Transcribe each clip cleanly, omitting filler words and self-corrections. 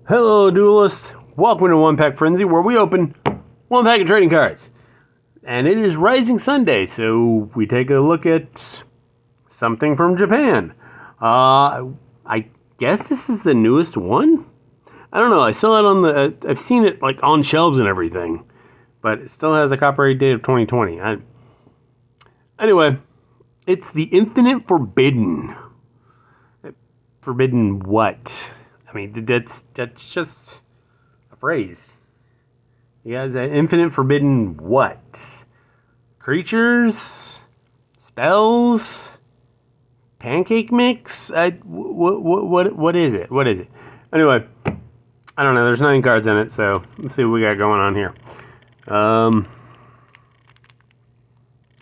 Hello, duelists. Welcome to One Pack Frenzy, where we open one pack of trading cards. And it is Rising Sunday, so we take a look at something from Japan. I guess this is the newest one? I don't know. I saw it on the. I've seen it like on shelves and everything, but it still has a copyright date of 2020. Anyway, it's the Infinite Forbidden. Forbidden what? I mean, that's just a phrase. You guys, infinite forbidden what? Creatures, spells, pancake mix. What is it? What is it? Anyway, I don't know. There's 9 cards in it, so let's see what we got going on here.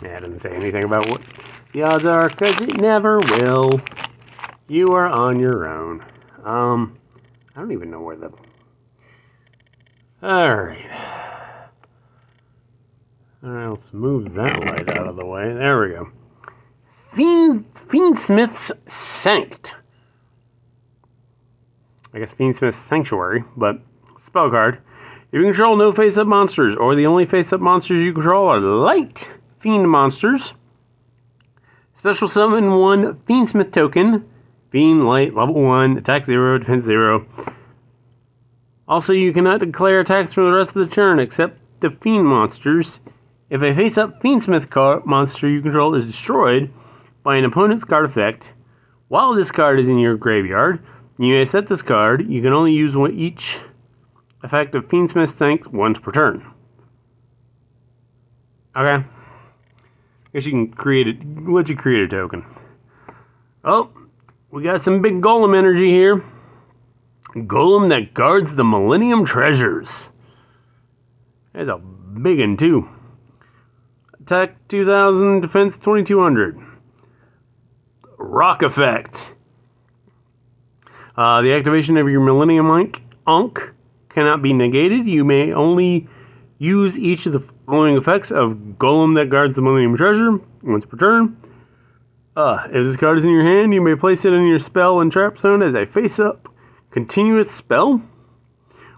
Yeah, it doesn't say anything about what the odds are, because it never will. You are on your own. I don't even know where the... Alright, let's move that light out of the way. There we go. Fiendsmith's Sanct. I guess Fiendsmith's Sanctuary, but spell card. If you control no face-up monsters, or the only face-up monsters you control are light fiend monsters, special summon 1 Fiendsmith token. Fiend Light, level 1, attack 0, defense 0. Also, you cannot declare attacks for the rest of the turn except the Fiend monsters. If a face-up Fiendsmith monster you control is destroyed by an opponent's card effect, while this card is in your graveyard, you may set this card. You can only use each effect of Fiendsmith Sanct once per turn. Okay. Guess you can let you create a token. Oh. We got some big golem energy here. Golem that guards the Millennium Treasures. That's a big one, too. Attack 2000, defense 2200. Rock effect. The activation of your Millennium Ankh cannot be negated. You may only use each of the following effects of Golem that guards the Millennium Treasure once per turn. If this card is in your hand, you may place it in your spell and trap zone as a face-up continuous spell.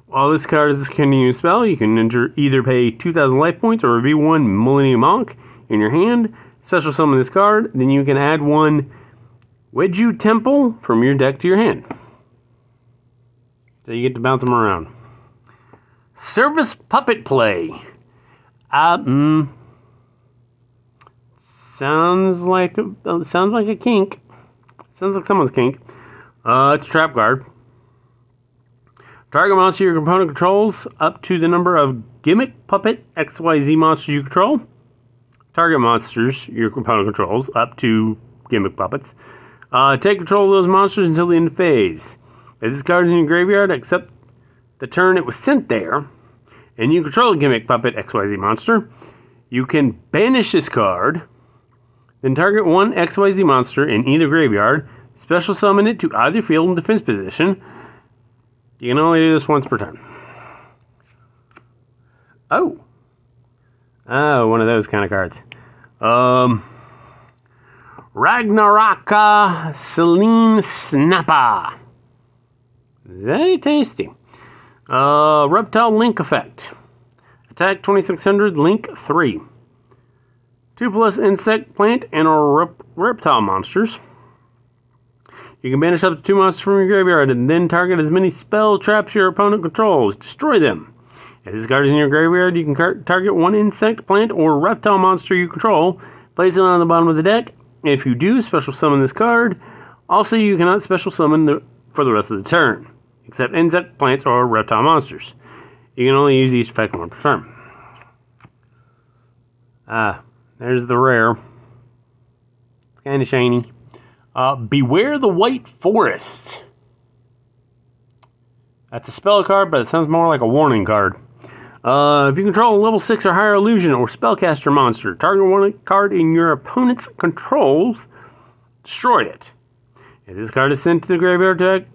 While this card is a continuous spell, you can either pay 2,000 life points or a V1 Millennium Ankh in your hand. Special summon this card, then you can add 1 Wedju Temple from your deck to your hand. So you get to bounce them around. Service Puppet Play. Sounds like a kink. Sounds like someone's kink. It's a trap card. Target monster your opponent controls up to the number of Gimmick Puppet XYZ monsters you control. Target monsters your opponent controls up to Gimmick Puppets. Take control of those monsters until the end of phase. If this card is in your graveyard, except the turn it was sent there, and you control a Gimmick Puppet XYZ monster, you can banish this card. Then target 1 XYZ monster in either graveyard, special summon it to either field and defense position. You can only do this once per turn. Oh, one of those kind of cards. Ragnaraka Celine Snappa. Very tasty. Reptile Link effect. Attack 2600, Link 3. 2+ insect, plant, and or reptile monsters. You can banish up to 2 monsters from your graveyard and then target as many spell traps your opponent controls. Destroy them. If this card is in your graveyard, you can target 1 insect, plant, or reptile monster you control. Place it on the bottom of the deck. If you do, special summon this card. Also, you cannot special summon for the rest of the turn, except insect, plants, or reptile monsters. You can only use each effect once per turn. There's the rare. It's kind of shiny. Beware the White Forest. That's a spell card, but it sounds more like a warning card. If you control a level 6 or higher illusion or spellcaster monster, target 1 card in your opponent's controls, destroy it. If this card is sent to the graveyard to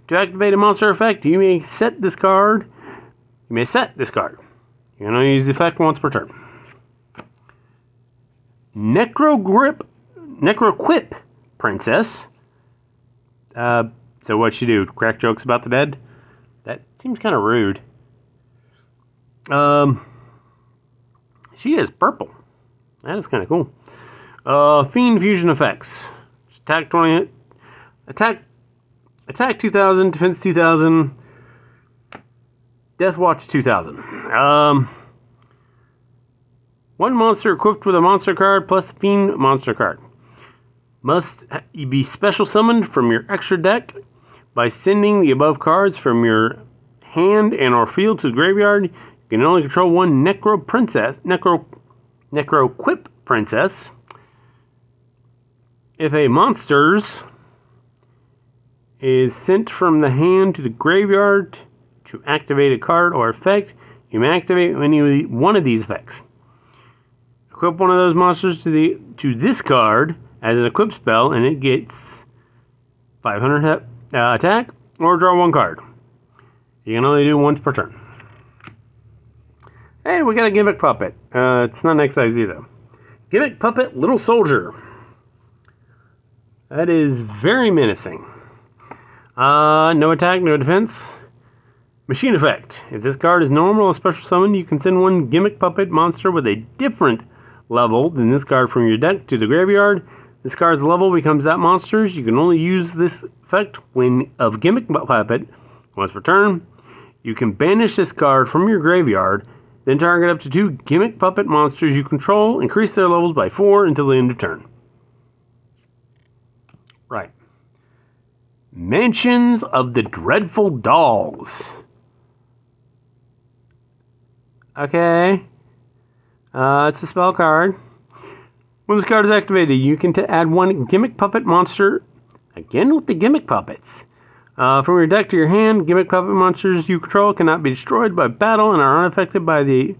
activate a monster effect, you may set this card. You can only use the effect once per turn. Necroquip Princess. So what she do? Crack jokes about the dead? That seems kind of rude. She is purple. That is kind of cool. Fiend fusion effects. Attack 20. Attack 2000. Defense 2000. Death Watch 2000. One monster equipped with a monster card plus Fiend monster card must be special summoned from your extra deck by sending the above cards from your hand and or field to the graveyard. You can only control one Necro Quip Princess. If a monster's is sent from the hand to the graveyard to activate a card or effect, you may activate one of these effects. Equip one of those monsters to this card as an equip spell, and it gets 500 attack, or draw one card. You can only do once per turn. Hey, we got a Gimmick Puppet. It's not an XYZ though. Gimmick Puppet Little Soldier. That is very menacing. No attack, no defense. Machine effect. If this card is normal or special summon, you can send one Gimmick Puppet monster with a different level than this card from your deck to the graveyard. This card's level becomes that monster's. You can only use this effect when of Gimmick Puppet once per turn. You can banish this card from your graveyard, then target up to 2 Gimmick Puppet monsters you control, increase their levels by 4 until the end of turn. Right. Mansions of the Dreadful Dolls. Okay. It's a spell card. When this card is activated, you can add one Gimmick Puppet monster, again with the Gimmick Puppets, from your deck to your hand. Gimmick Puppet monsters you control cannot be destroyed by battle and are unaffected by the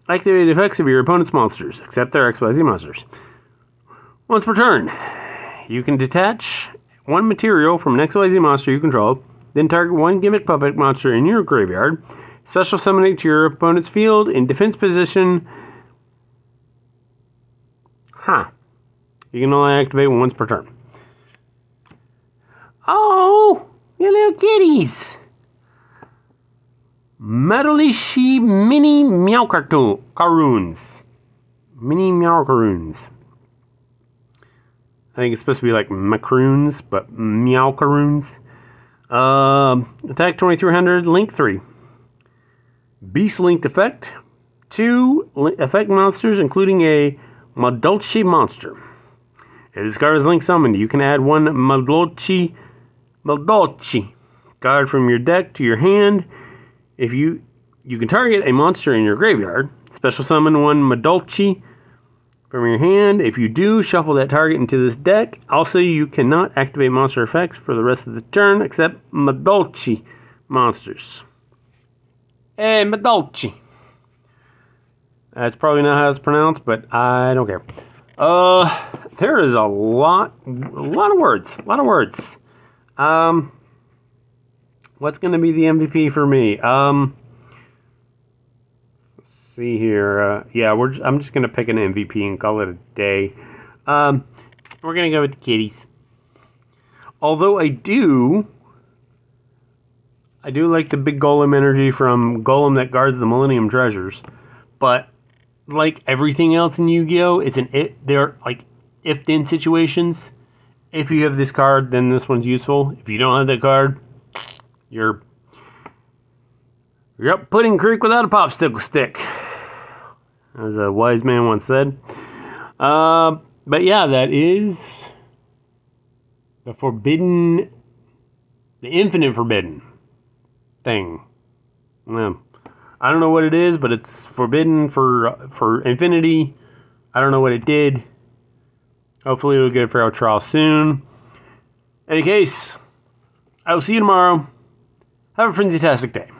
activated effects of your opponent's monsters, except their XYZ monsters. Once per turn, you can detach one material from an XYZ monster you control, then target one Gimmick Puppet monster in your graveyard, special summon it to your opponent's field in defense position. You can only activate once per turn. Oh, you little kitties. Metalishi Mini Meowcaroons. Mini Meowcaroons. I think it's supposed to be like macaroons, but Meowcaroons. Attack 2300, Link 3. Beast Linked effect. 2 effect monsters, including a Madolchi monster. If this card is link summoned, you can add one Madolchi card from your deck to your hand. If you can target a monster in your graveyard, special summon one Madolchi from your hand. If you do, shuffle that target into this deck. Also, you cannot activate monster effects for the rest of the turn except Madolchi monsters. Hey, Madolchi. That's probably not how it's pronounced, but I don't care. There is a lot of words. What's going to be the MVP for me? Let's see here. Yeah, I'm just going to pick an MVP and call it a day. We're going to go with the kitties. Although I do like the big Golem energy from Golem that guards the Millennium Treasures, but like everything else in Yu-Gi-Oh, they're like if-then situations. If you have this card, then this one's useful. If you don't have that card, you're up Pudding Creek without a popsicle stick, as a wise man once said. But yeah, that is the infinite forbidden thing. Yeah. I don't know what it is, but it's forbidden for infinity. I don't know what it did. Hopefully it'll get a fair trial soon. In any case, I will see you tomorrow. Have a fantastic day.